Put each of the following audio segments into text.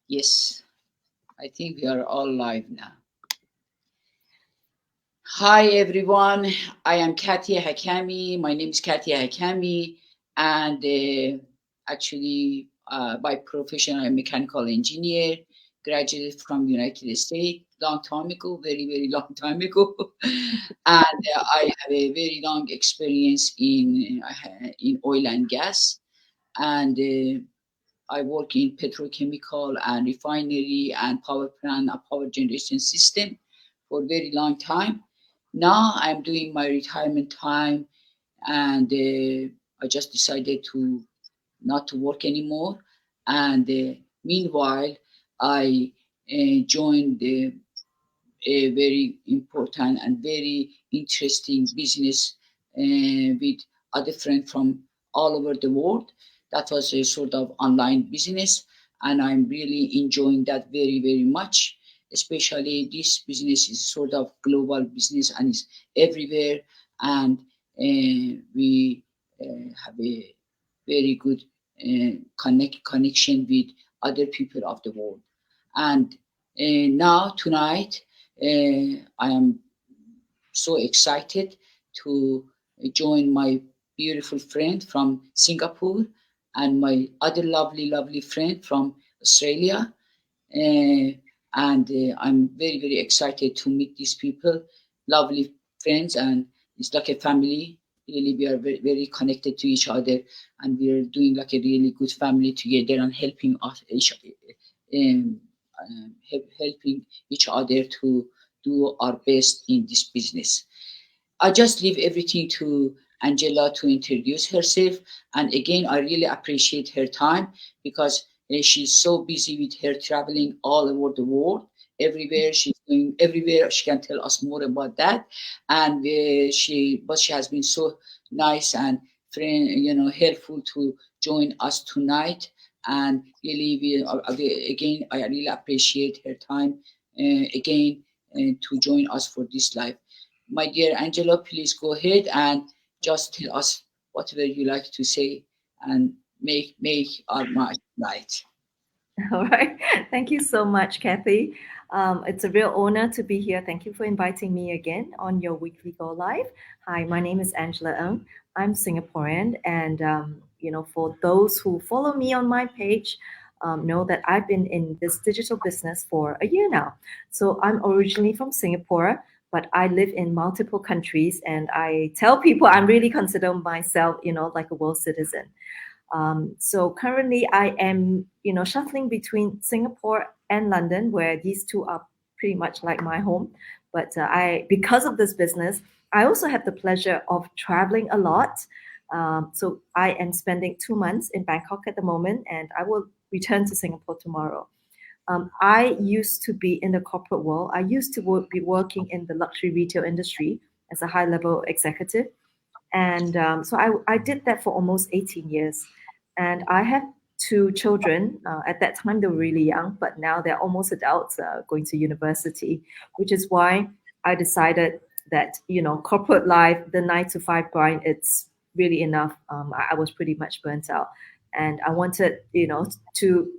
Yes, I think we are all live now. Hi everyone, I am Katia Hakami. My name is Katia Hakami, and by profession, I'm a mechanical engineer. Graduated from United States long time ago, very very long time ago, and I have a very long experience in oil and gas, and I work in petrochemical and refinery and power plant and power generation system for a very long time. Now I'm doing my retirement time, and I just decided to not to work anymore. And meanwhile, I joined a very important and very interesting business with other friends from all over the world. That was a sort of online business, and I'm really enjoying that very, very much. Especially this business is sort of global business and is everywhere, and we have a very good connection with other people of the world. And now tonight I am so excited to join my beautiful friend from Singapore and my other lovely, lovely friend from Australia. Uh, and I'm very, very excited to meet these people, lovely friends, and it's like a family. Really, we are very, very connected to each other, and we are doing like a really good family together and helping us helping each other to do our best in this business. I just leave everything to Angela to introduce herself. And again, I really appreciate her time because she's so busy with her traveling all over the world. Everywhere she's going, everywhere she can tell us more about that. And but she has been so nice and friend, helpful to join us tonight. And really, again, I really appreciate her time again to join us for this live. My dear Angela, please go ahead and just tell us whatever you like to say and make our mind light. All right. Thank you so much, Kathy. It's a real honor to be here. Thank you for inviting me again on your weekly Go Live. Hi, my name is Angela Ng. I'm Singaporean, and for those who follow me on my page, know that I've been in this digital business for a year now. So I'm originally from Singapore, but I live in multiple countries, and I tell people I'm really consider myself, like a world citizen. So currently, I am, shuttling between Singapore and London, where these two are pretty much like my home. But because of this business, I also have the pleasure of traveling a lot. So I am spending 2 months in Bangkok at the moment, and I will return to Singapore tomorrow. I used to be in the corporate world. I used to be working in the luxury retail industry as a high level executive. And so I did that for almost 18 years. And I have two children. At that time, they were really young, but now they're almost adults going to university, which is why I decided that, corporate life, the 9 to 5 grind, it's really enough. I was pretty much burnt out. And I wanted,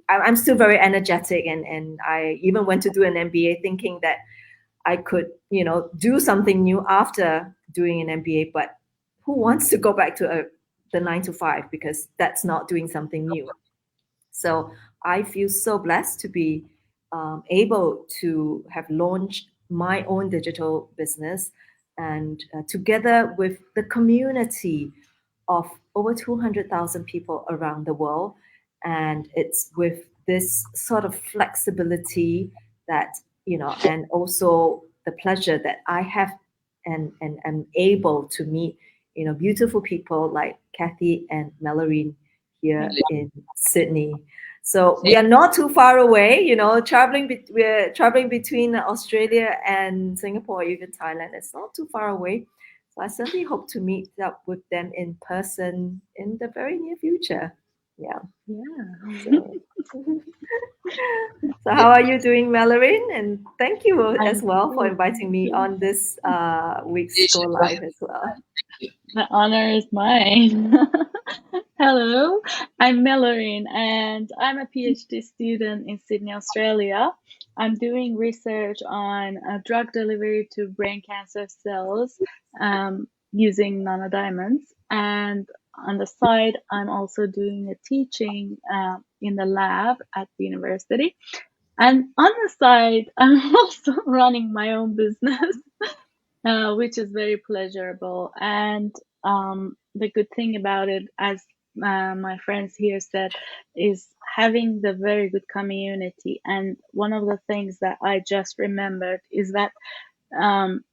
I'm still very energetic. And I even went to do an MBA thinking that I could, do something new after doing an MBA. But who wants to go back to the 9 to 5 because that's not doing something new. So I feel so blessed to be able to have launched my own digital business and together with the community of over 200,000 people around the world. And it's with this sort of flexibility that, and also the pleasure that I have and am able to meet, beautiful people like Kathy and Mallory here in Sydney. So we are not too far away, traveling. We're traveling between Australia and Singapore, even Thailand. It's not too far away. So I certainly hope to meet up with them in person in the very near future. Yeah. Yeah. So, so how are you doing, Mallory? And thank you as I'm well for good. inviting me on this week's Go Live as well. The honor is mine. Hello, I'm Melorine and I'm a PhD student in Sydney, Australia. I'm doing research on drug delivery to brain cancer cells using nanodiamonds. And on the side, I'm also doing a teaching in the lab at the university. And on the side, I'm also running my own business. Which is very pleasurable. And the good thing about it, as my friends here said, is having the very good community. And one of the things that I just remembered is that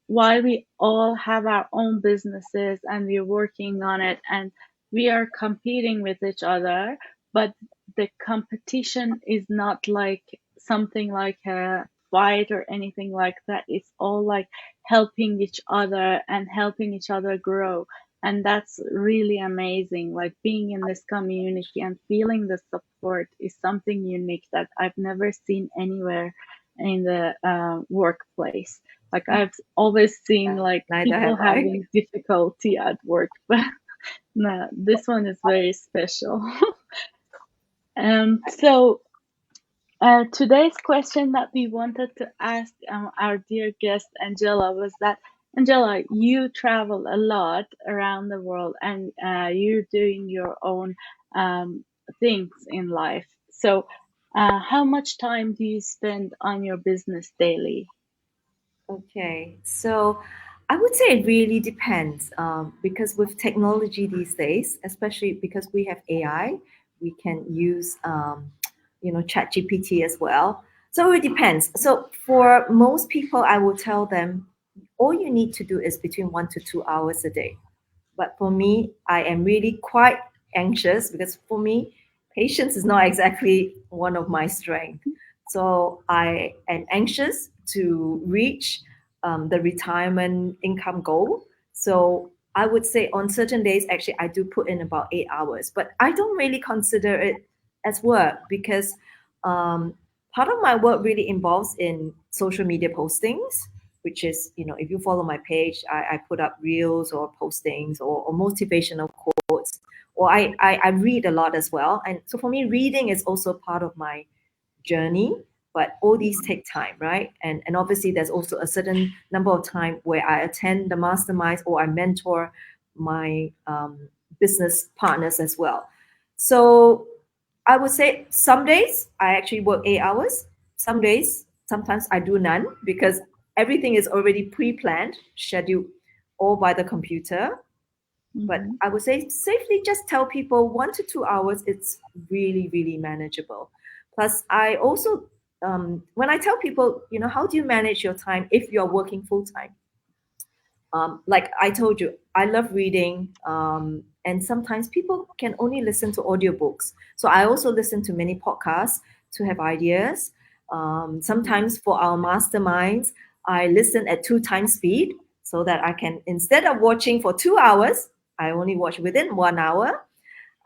while we all have our own businesses and we're working on it and we are competing with each other, but the competition is not like something like a fight or anything like that. It's all like helping each other and helping each other grow. And that's really amazing. Like being in this community and feeling the support is something unique that I've never seen anywhere in the workplace. Like I've always seen like Neither people have I. having difficulty at work, but no, this one is very special. So today's question that we wanted to ask our dear guest Angela was that Angela, you travel a lot around the world and you're doing your own um, things in life. So, how much time do you spend on your business daily? Okay, so I would say it really depends because with technology these days, especially because we have AI, we can use ChatGPT as well. So it depends. So for most people, I will tell them all you need to do is between 1 to 2 hours a day. But for me, I am really quite anxious because for me, patience is not exactly one of my strengths. So I am anxious to reach the retirement income goal. So I would say on certain days, actually, I do put in about 8 hours, but I don't really consider it as work because part of my work really involves in social media postings, which is, if you follow my page, I put up reels or postings or motivational quotes, or I read a lot as well. And so for me, reading is also part of my journey, but all these take time, right? And obviously there's also a certain number of time where I attend the masterminds or I mentor my business partners as well. So I would say some days I actually work 8 hours. Some days, sometimes I do none because everything is already pre-planned, scheduled all by the computer. But Mm-hmm. I would say safely just tell people 1 to 2 hours, it's really, really manageable. Plus, I also, when I tell people, how do you manage your time if you're working full time? Like I told you, I love reading, and sometimes people can only listen to audiobooks. So I also listen to many podcasts to have ideas. Sometimes for our masterminds, I listen at 2 times speed so that I can, instead of watching for 2 hours, I only watch within 1 hour.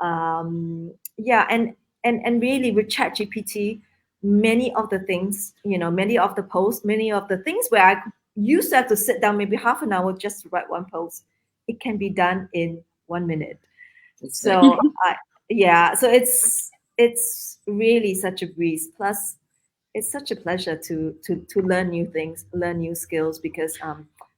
Yeah, and really with ChatGPT, many of the things, many of the posts, many of the things where I used to have to sit down maybe half an hour just to write one post, it can be done in 1 minute. So Exactly. yeah, so it's really such a breeze. Plus, it's such a pleasure to learn new things, learn new skills because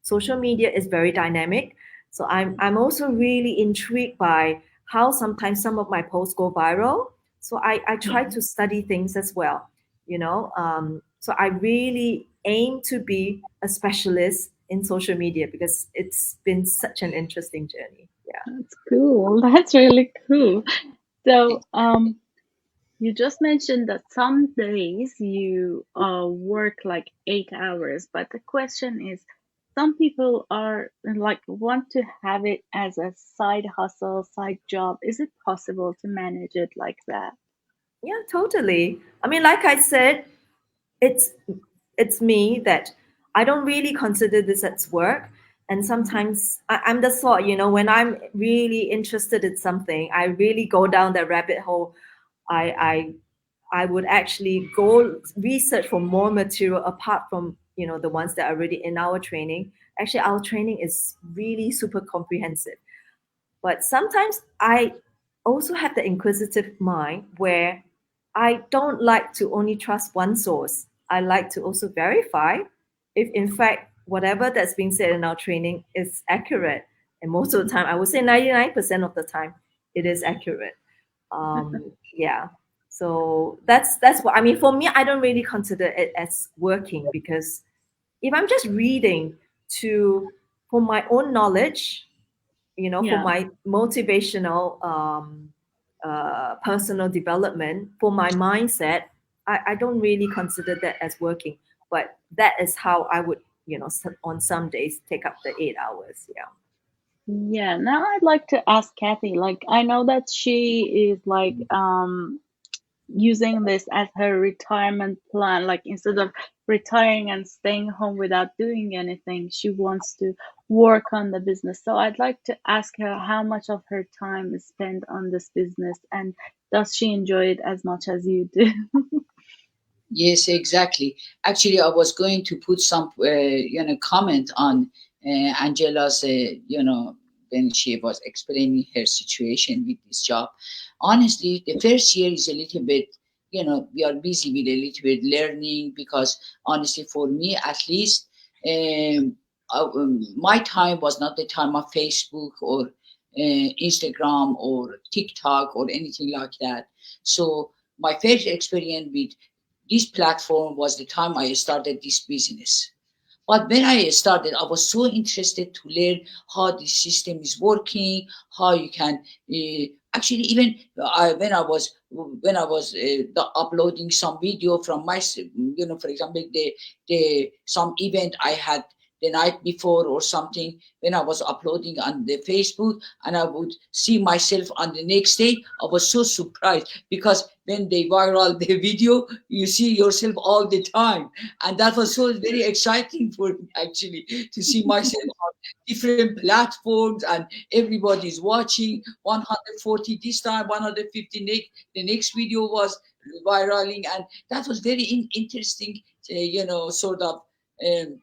social media is very dynamic. So I'm also really intrigued by how sometimes some of my posts go viral. So I try Mm-hmm. to study things as well, So I really aim to be a specialist in social media because it's been such an interesting journey. Yeah. That's cool. That's really cool. So, you just mentioned that some days you work like 8 hours, but the question is, some people are like want to have it as a side hustle, side job. Is it possible to manage it like that? Yeah, totally. I mean, like I said, it's it's me that I don't really consider this as work. And sometimes I'm the sort, when I'm really interested in something, I really go down that rabbit hole. I I would actually go research for more material apart from the ones that are already in our training. Actually, our training is really super comprehensive. But sometimes I also have the inquisitive mind where I don't like to only trust one source. I like to also verify if, in fact, whatever that's being said in our training is accurate. And most of the time, I would say 99% of the time, it is accurate. Yeah. So that's what I mean. For me, I don't really consider it as working because if I'm just reading to for my own knowledge, for Yeah. my motivational personal development, for my mindset, I don't really consider that as working. But that is how I would, on some days take up the 8 hours. Yeah. Yeah, now I'd like to ask Kathy, like I know that she is like using this as her retirement plan, like instead of retiring and staying home without doing anything, she wants to work on the business. So I'd like to ask her how much of her time is spent on this business and does she enjoy it as much as you do? Yes, exactly. Actually, I was going to put some, comment on Angela's, when she was explaining her situation with this job. Honestly, the first year is a little bit, we are busy with a little bit learning because honestly, for me at least, my time was not the time of Facebook or Instagram or TikTok or anything like that. So my first experience with this platform was the time I started this business. But when I started, I was so interested to learn how this system is working, how you can actually even uploading some video from my, for example, the some event I had the night before or something, when I was uploading on the Facebook and I would see myself on the next day, I was so surprised because when they viral the video, you see yourself all the time, and that was so very exciting for me actually to see myself on different platforms and everybody's watching 140 this time, 150 next, the next video was viraling, and that was very interesting, sort of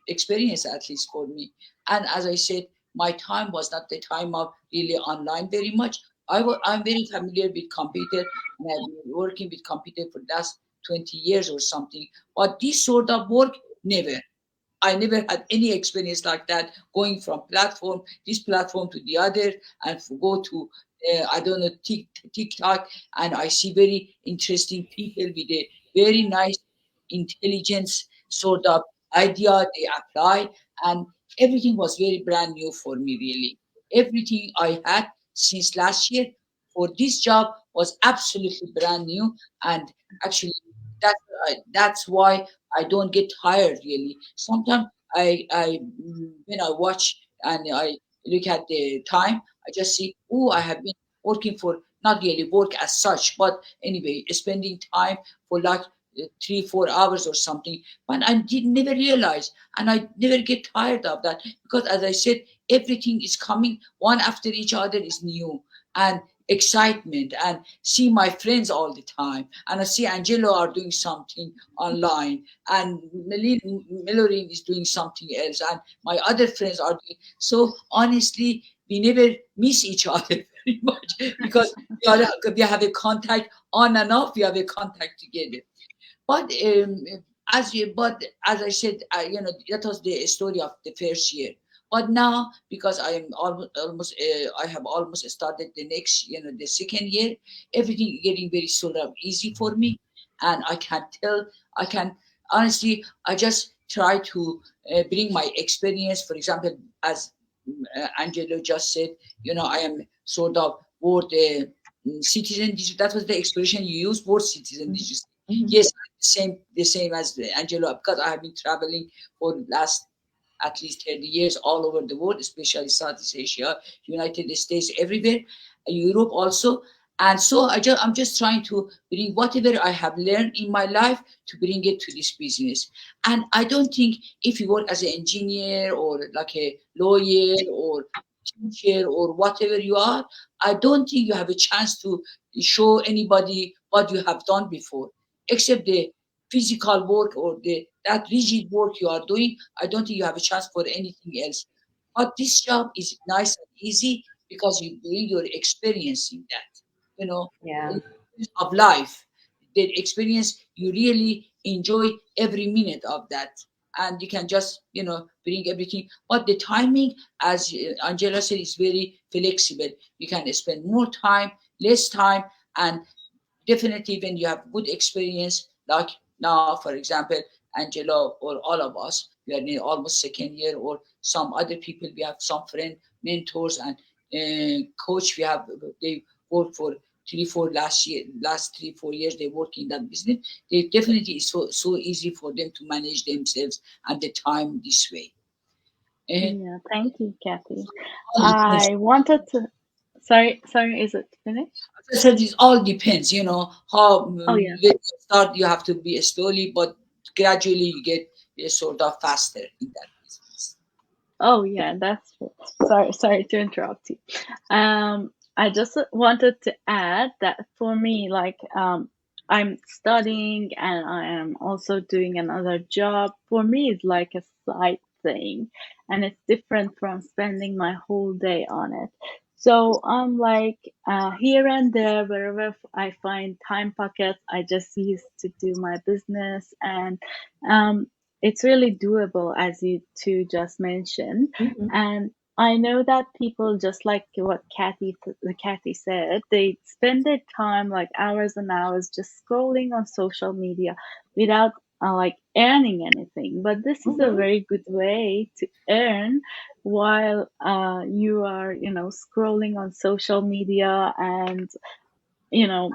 experience, at least for me. And as I said, my time was not the time of really online very much. I'm very familiar with computer, and I've been working with computer for the last 20 years or something. But this sort of work, never. I never had any experience like that, going from this platform to the other, and go to, I don't know, TikTok, and I see very interesting people with a very nice intelligence sort of idea they apply, and everything was very brand new for me, really. Everything I had since last year for this job was absolutely brand new, and actually, that's why I don't get tired really. Sometimes when I watch and I look at the time, I just see, oh, I have been working for not really work as such, but anyway, spending time for like 3 4 hours or something. But I did never realize, and I never get tired of that because, as I said, everything is coming one after each other is new and excitement, and see my friends all the time, and I see Angelo are doing something online, and Melorine is doing something else, and my other friends are doing. So honestly, we never miss each other very much because we have a contact on and off. We have a contact together. But as I said, that was the story of the first year. But now, because I am almost I have almost started the next, the second year, everything getting very sort of easy for me, and I can tell, I can honestly, I just try to bring my experience. For example, as Angelo just said, I am sort of board citizen. That was the expression you used, board citizen. Did you say? Mm-hmm. Yes, the same as Angelo, because I have been traveling for last at least 30 years all over the world, especially Southeast Asia, United States, everywhere, Europe also. And so I'm just trying to bring whatever I have learned in my life to bring it to this business. And I don't think if you work as an engineer or like a lawyer or teacher or whatever you are, I don't think you have a chance to show anybody what you have done before, except the physical work or the that rigid work you are doing. I don't think you have a chance for anything else. But this job is nice and easy because you bring your experience in that. you know, Yeah. of life. The experience, you really enjoy every minute of that. And you can just, bring everything. But the timing, as Angela said, is very flexible. You can spend more time, less time, and definitely when you have good experience, like now, for example, Angela or all of us, we are in almost second year, or some other people, we have some friend, mentors, and coach. We have, they work for 3 4 years they work in that business. They definitely, is so easy for them to manage themselves and the time this way. And Yeah, thank you, Kathy. all depends. I wanted to. Sorry, is it finished? As I said, it all depends, how Oh, when yeah. you start, you have to be slowly, but gradually you get sort of faster in that business. Oh, yeah, that's true. Sorry to interrupt you. I just wanted to add that for me, like, I'm studying and I am also doing another job. For me, it's like a side thing, and it's different from spending my whole day on it. So I'm like, here and there, wherever I find time pockets, I just use to do my business, and um, it's really doable, as you two just mentioned. Mhm. And I know that people, just like what Kathy said, they spend their time like hours and hours just scrolling on social media without like earning anything. But this is a Mhm. very good way to earn while you are, scrolling on social media, and you know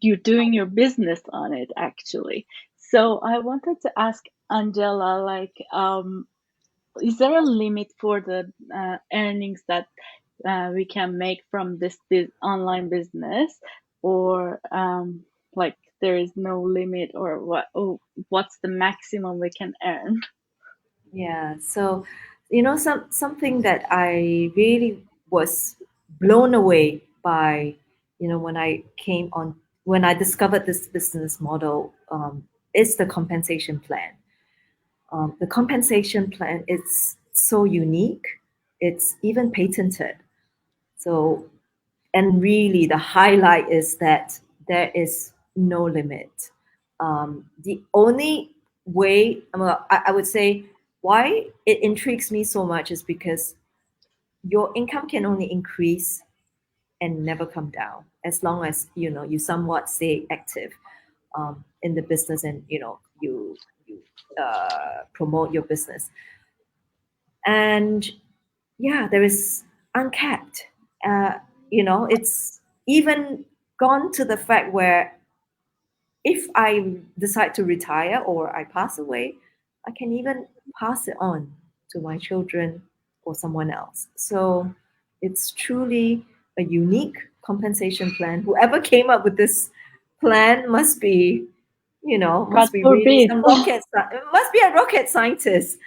you're doing your business on it actually. So I wanted to ask Angela, like, is there a limit for the earnings that we can make from this online business, or like there is no limit, or what's the maximum we can earn? Yeah. So, something that I really was blown away by, when I came on, when I discovered this business model, is the compensation plan. The compensation plan is so unique. It's even patented. So, and really, the highlight is that there is no limit. The only way, well, I would say, why it intrigues me so much is because your income can only increase and never come down as long as you somewhat stay active in the business, and you promote your business. And yeah, there is uncapped. Uh, it's even gone to the fact where if I decide to retire or I pass away, I can even pass it on to my children or someone else. So it's truly a unique compensation plan. Whoever came up with this plan must be, God must be really forbid. some must be a rocket scientist.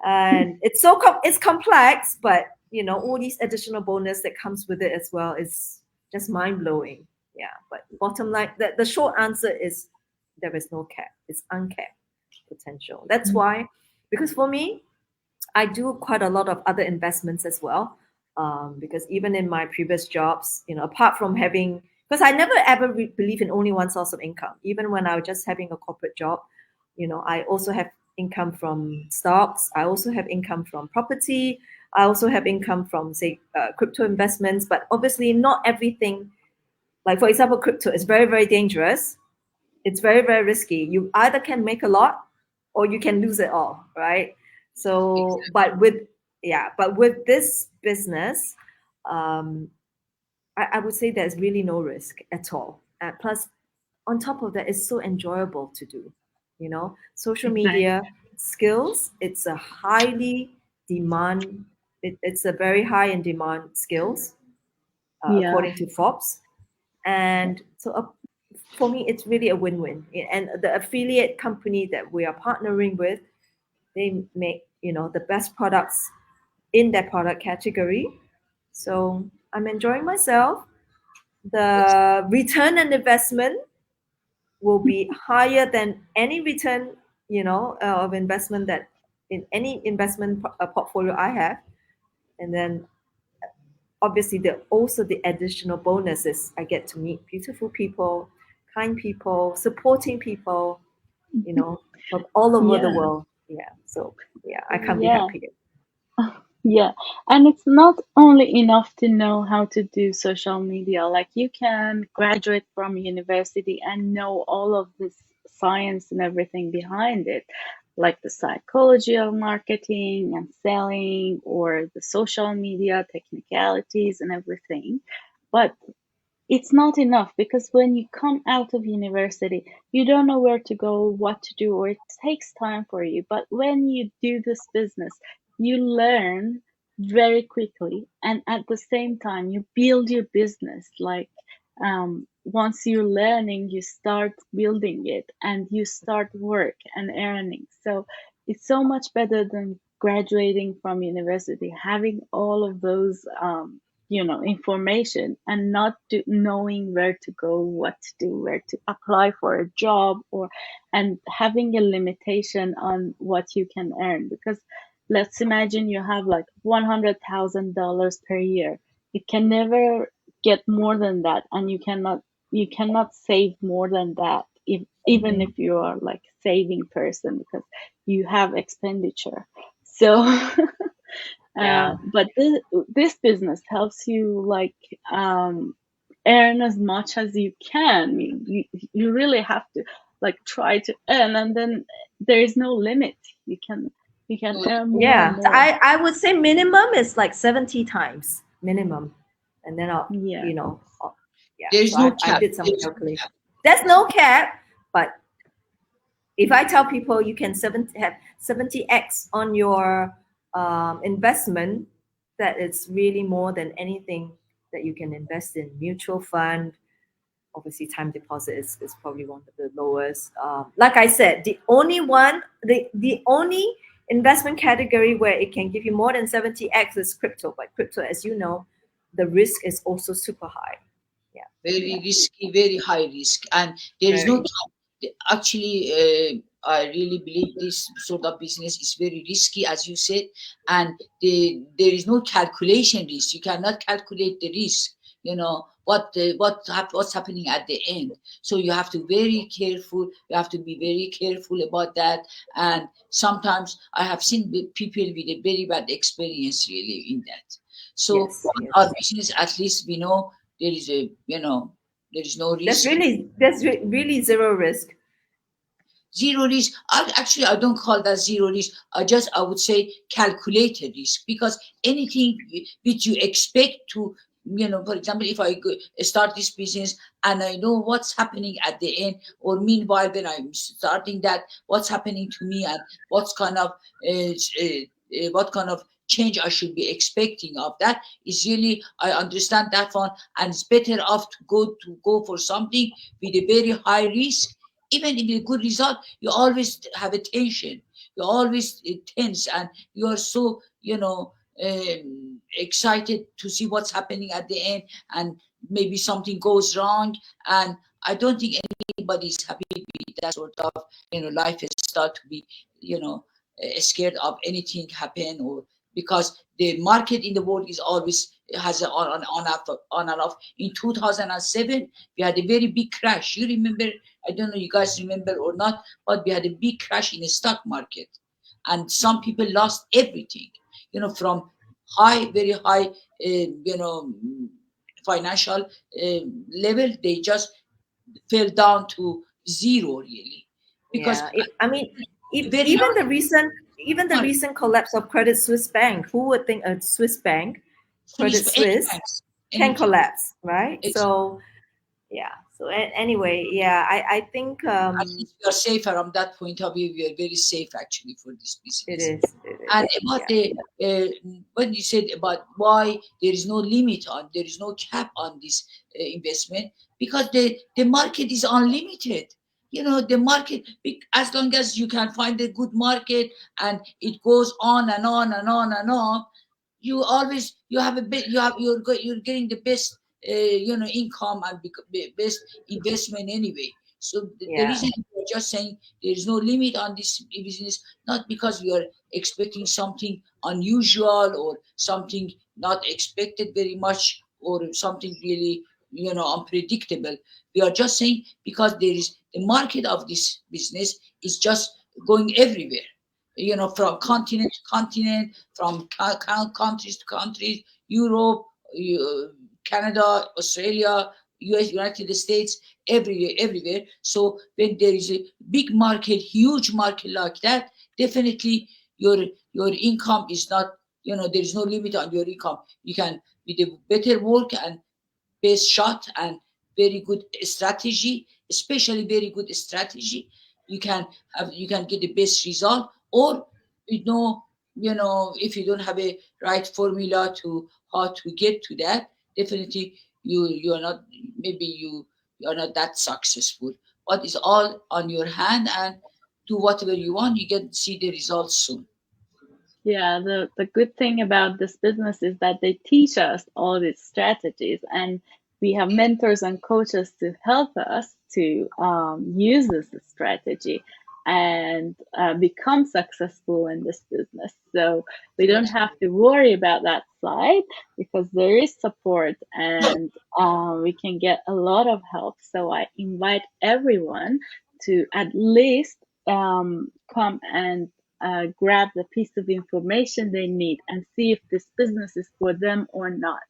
And it's complex, but all these additional bonus that comes with it as well is just mind blowing. Yeah, but bottom line, the short answer is there is no cap. It's uncapped potential. That's why, because for me, I do quite a lot of other investments as well. Because even in my previous jobs, apart from having, because I never ever believe in only one source of income. Even when I was just having a corporate job, I also have income from stocks. I also have income from property. I also have income from, say, crypto investments. But obviously, not everything. Like for example, crypto is very, very dangerous. It's very, very risky. You either can make a lot or you can lose it all, right? So Exactly. but with this business, um, I would say there's really no risk at all. Plus, on top of that, it's so enjoyable to do. Social media Exactly. skills, it's a highly demand, it's a very high in demand skills, Yeah. according to Forbes. And so for me, it's really a win-win. And the affiliate company that we are partnering with, they make the best products in their product category. So I'm enjoying myself. Yes, The return on investment will be higher than any return, of investment that in any investment portfolio I have. And then obviously the also the additional bonus is I get to meet beautiful people, kind people, supporting people, you know, from all over the Yeah, world. Yeah. So yeah, I can't be yeah. happier. Yeah, and it's not only enough to know how to do social media. Like you can graduate from university and know all of this science and everything behind it, like the psychology of marketing and selling or the social media technicalities and everything. But it's not enough because when you come out of university, you don't know where to go, what to do, or it takes time for you. But when you do this business, you learn very quickly, and at the same time, you build your business. Like once you're learning, you start building it, and you start work and earning. So it's so much better than graduating from university, having all of those information and not knowing where to go, what to do, where to apply for a job, or and having a limitation on what you can earn. Because let's imagine you have like $100,000 per year. You can never get more than that, and you cannot save more than that, even if Mhm. you are like saving person, because you have expenditure. So Yeah. but this business helps you like um, earn as much as you can. You really have to like try to earn, and then there is no limit. You can No, earn more and Yeah. So more. I would say minimum is like 70 times minimum. And then Yeah. yeah. there is So no I cap. did some There is no calculation. cap. There's no cap, but if I tell people you can have 70x on your investment, that it's really more than anything that you can invest in mutual fund. Obviously, time deposit is probably one of the lowest. Like I said, the only investment category where it can give you more than 70x is crypto. But crypto, as you know, the risk is also super high. Yeah, Very risky, very high risk, and there is no very. cap. Actually, I really believe this sort of business is very risky, as you said, and there is no calculation risk. You cannot calculate the risk. You know what's happening at the end. So you have to very careful. You have to be very careful about that. And sometimes I have seen people with a very bad experience really in that. So Yes, our yes. business, at least we know there is a there is no risk. Really zero risk. Zero risk. I don't call that zero risk. I would say calculated risk, because anything which you expect to, for example, if I start this business and I know what's happening at the end, or meanwhile when I'm starting that, what's happening to me, and what kind of change I should be expecting of that, is really, I understand that one, and it's better off to go for something with a very high risk. Even if a good result, you always have a tension. You always tense, and you are so excited to see what's happening at the end, and maybe something goes wrong. And I don't think anybody's happy with that sort of life has start to be you know scared of anything happen, or because the market in the world is always has an on and off. In 2007 we had a very big crash. You remember? I don't know you guys remember or not, but we had a big crash in the stock market, and some people lost everything. From very high, financial level, they just fell down to zero, really, because Yeah, I mean, very young even the people, recent collapse of Credit Suisse Bank, who would think a Swiss bank, Swiss, Credit any Suisse, banks, can anything. collapse, right? It's So yeah. So anyway, yeah, I think At least we are safe from that point of view. We are very safe actually for this it business. is. It And is. about Yeah. the when you said about why there is no cap on this investment, because the market is unlimited. The market, as long as you can find a good market, and it goes on and on and on and on, you always you have a bit you have you're getting the best income, and best investment anyway. So the Yeah. reason we're just saying there is no limit on this business, not because we are expecting something unusual or something not expected very much or something really, unpredictable. We are just saying because there is the market of this business is just going everywhere, from continent to continent, from countries to countries, Europe, Canada, Australia, US, United States, everywhere, everywhere. So when there is a big market, huge market like that, definitely your your income is not, there is no limit on your income. You can, with the better work and best shot and very good strategy, especially very good strategy, you can get the best result. Or you know, if you don't have a right formula to how to get to that, definitely you are not, maybe you are not that successful. But it's all on your hand, and do whatever you want. You can see the results soon. Yeah, the good thing about this business is that they teach us all these strategies, and we have mentors and coaches to help us to use this strategy and become successful in this business. So we don't Yes. have to worry about that side because there is support, and we can get a lot of help. So I invite everyone to at least come and grab the piece of information they need and see if this business is for them or not.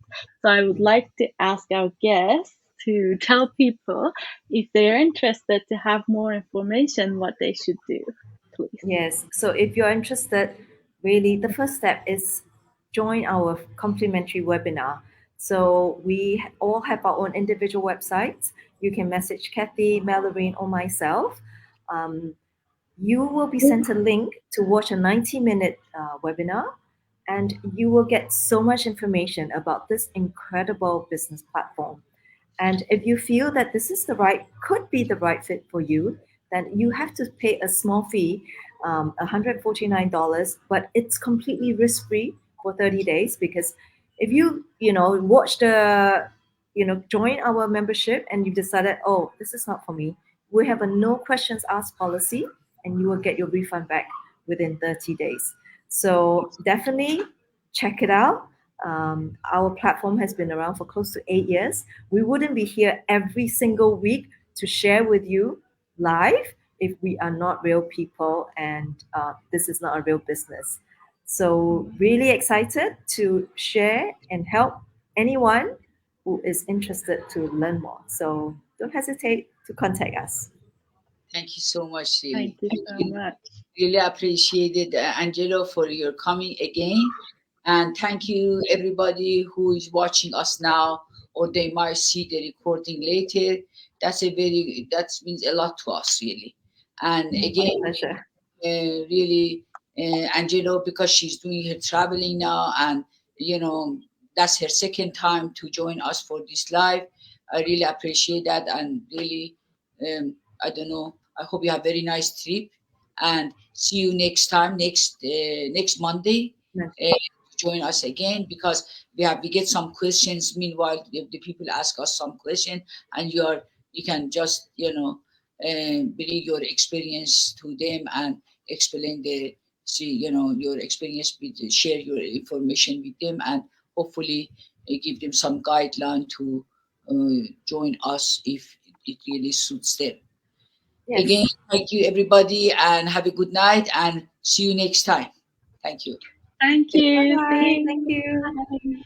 So I would like to ask our guests to tell people if they're interested to have more information, what they should do, please. Yes. So if you're interested, really, the first step is join our complimentary webinar. So we all have our own individual websites. You can message Kathy, Mallory, or myself. Um, you will be sent a link to watch a 90-minute webinar, and you will get so much information about this incredible business platform. And if you feel that this is could be the right fit for you, then you have to pay a small fee, $149, but it's completely risk-free for 30 days. Because if watch join our membership and you decided, oh, this is not for me, we have a no questions asked policy, and you will get your refund back within 30 days. So definitely check it out. Our platform has been around for close to 8 years. We wouldn't be here every single week to share with you live if we are not real people, and this is not a real business. So, really excited to share and help anyone who is interested to learn more. So, don't hesitate to contact us. Thank you so much, Thank really. you Thank so you. much. Really appreciated, Angelo, for your coming again. And thank you, everybody who is watching us now, or they might see the recording later. That means a lot to us, really. And My again, pleasure. really, Angelo, because she's doing her traveling now, and you know that's her second time to join us for this live. I really appreciate that, and really, I don't know. I hope you have a very nice trip, and see you next time, next Monday. Join us again, because we get some questions. Meanwhile, the people ask us some question, and you can just bring your experience to them and explain your experience with, share your information with them, and hopefully give them some guideline to join us if it really suits them. Again, Yes. thank you, everybody, and have a good night, and see you next time. Thank you. Thank Bye you. See bye. Thank you. you. Bye.